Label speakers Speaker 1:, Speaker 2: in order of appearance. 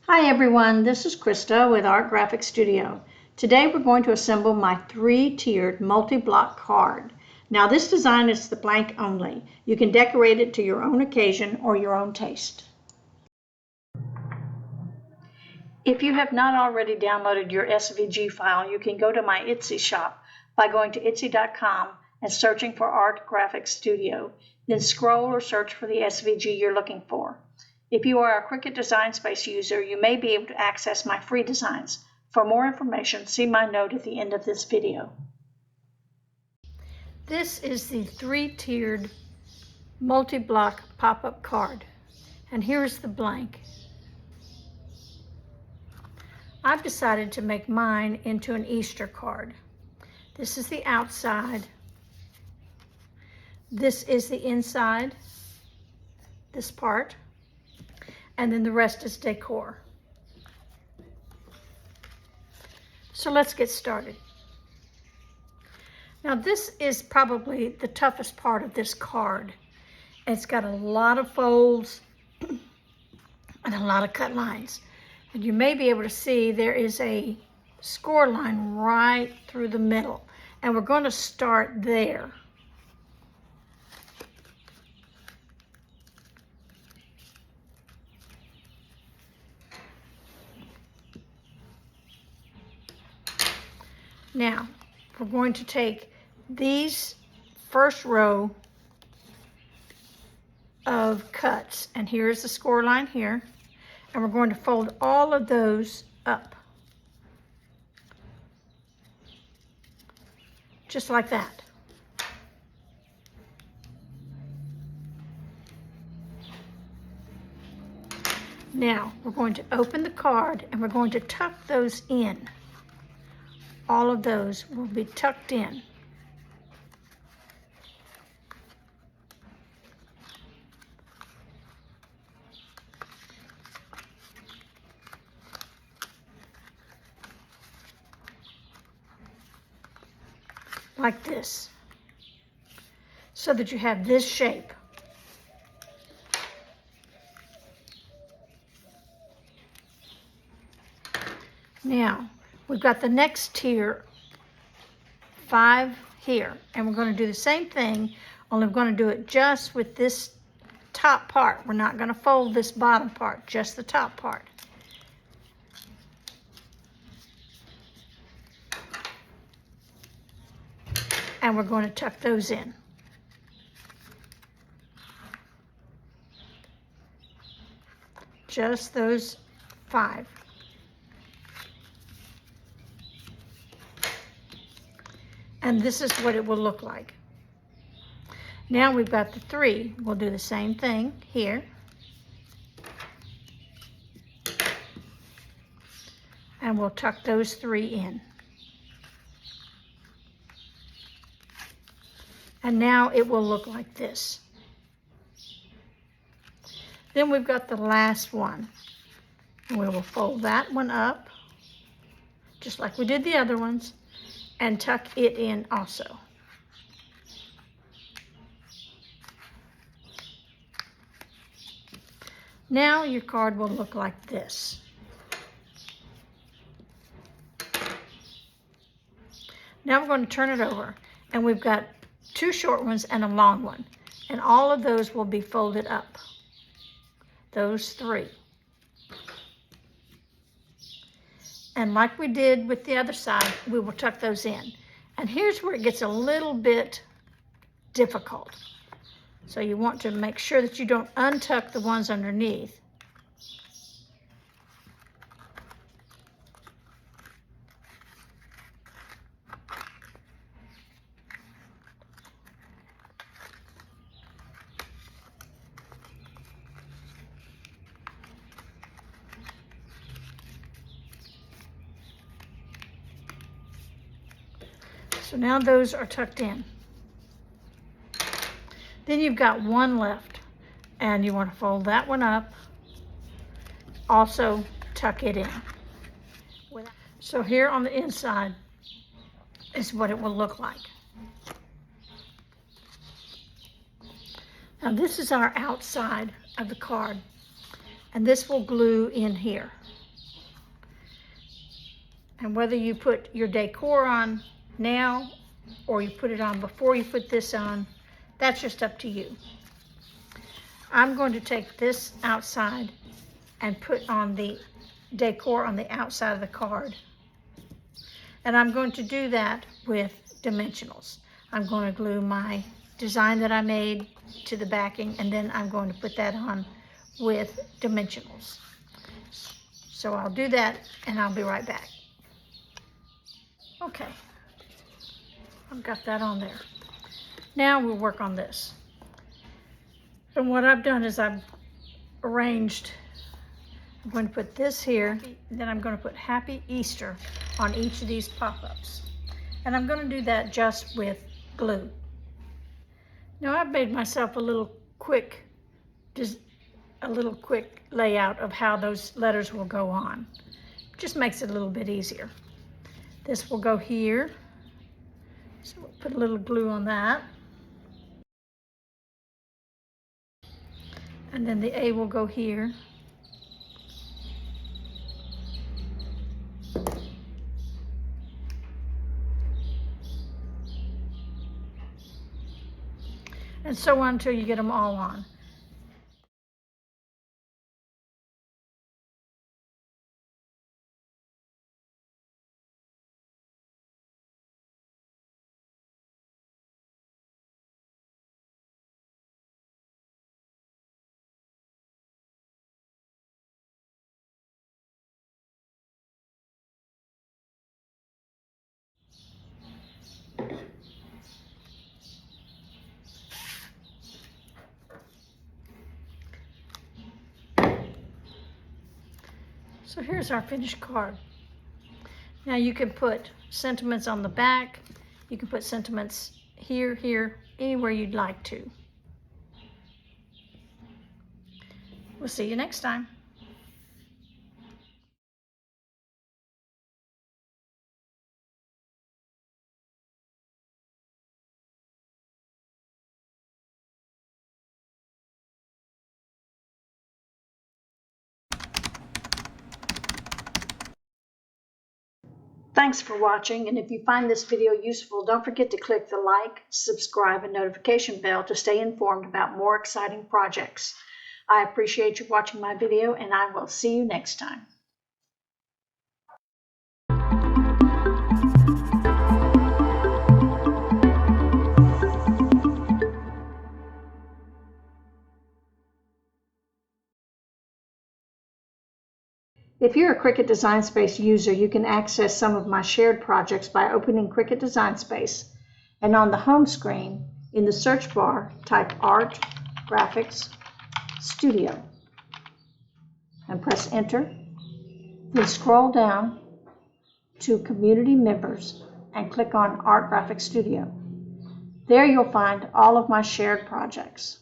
Speaker 1: Hi everyone, this is Krista with Art Graphic Studio. Today we're going to assemble my three-tiered multi-block card. Now this design is the blank only. You can decorate it to your own occasion or your own taste. If you have not already downloaded your SVG file, you can go to my Etsy shop by going to etsy.com and searching for Art Graphic Studio. Then scroll or search for the SVG you're looking for. If you are a Cricut Design Space user, you may be able to access my free designs. For more information, see my note at the end of this video. This is the three-tiered multi-block pop-up card, and here's the blank. I've decided to make mine into an Easter card. This is the outside. This is the inside, this part. And then the rest is decor. So let's get started. Now this is probably the toughest part of this card. It's got a lot of folds and a lot of cut lines. And you may be able to see there is a score line right through the middle. And we're going to start there. Now, we're going to take these first row of cuts, and here's the score line here, and we're going to fold all of those up, just like that. Now, we're going to open the card, and we're going to tuck those in. All of those will be tucked in. Like this, so that you have this shape. Now, we've got the next tier, 5 here, and we're going to do the same thing, only we're going to do it just with this top part. We're not going to fold this bottom part, just the top part. And we're going to tuck those in. Just those 5. And this is what it will look like. Now we've got the 3. We'll do the same thing here. And we'll tuck those 3 in. And now it will look like this. Then we've got the last one. And we will fold that one up, just like we did the other ones, and tuck it in also. Now your card will look like this. Now we're going to turn it over, and we've got 2 short ones and a long one, and all of those will be folded up. Those 3. And like we did with the other side, we will tuck those in. And here's where it gets a little bit difficult. So you want to make sure that you don't untuck the ones underneath. So now those are tucked in. Then you've got one left, and you want to fold that one up. Also tuck it in. So here on the inside is what it will look like. Now this is our outside of the card. and this will glue in here. And whether you put your decor on now or you put it on before you put this on, that's just up to you. I'm going to take this outside and put on the decor on the outside of the card. And I'm going to do that with dimensionals. I'm going to glue my design that I made to the backing, and then I'm going to put that on with dimensionals. So I'll do that and I'll be right back. Okay, I've got that on there. Now we'll work on this. And what I've done is I've arranged, I'm going to put this here, then I'm going to put Happy Easter on each of these pop-ups. And I'm going to do that just with glue. Now I've made myself a little quick layout of how those letters will go on. Just makes it a little bit easier. This will go here, so we'll put a little glue on that. And then the A will go here. And so on until you get them all on. So here's our finished card. Now you can put sentiments on the back. You can put sentiments here, here, anywhere you'd like to. We'll see you next time. Thanks for watching, and if you find this video useful, don't forget to click the like, subscribe, and notification bell to stay informed about more exciting projects. I appreciate you watching my video, and I will see you next time. If you're a Cricut Design Space user, you can access some of my shared projects by opening Cricut Design Space, and on the home screen, in the search bar, type Art Graphics Studio and press Enter. Then scroll down to Community Members and click on Art Graphics Studio. There you'll find all of my shared projects.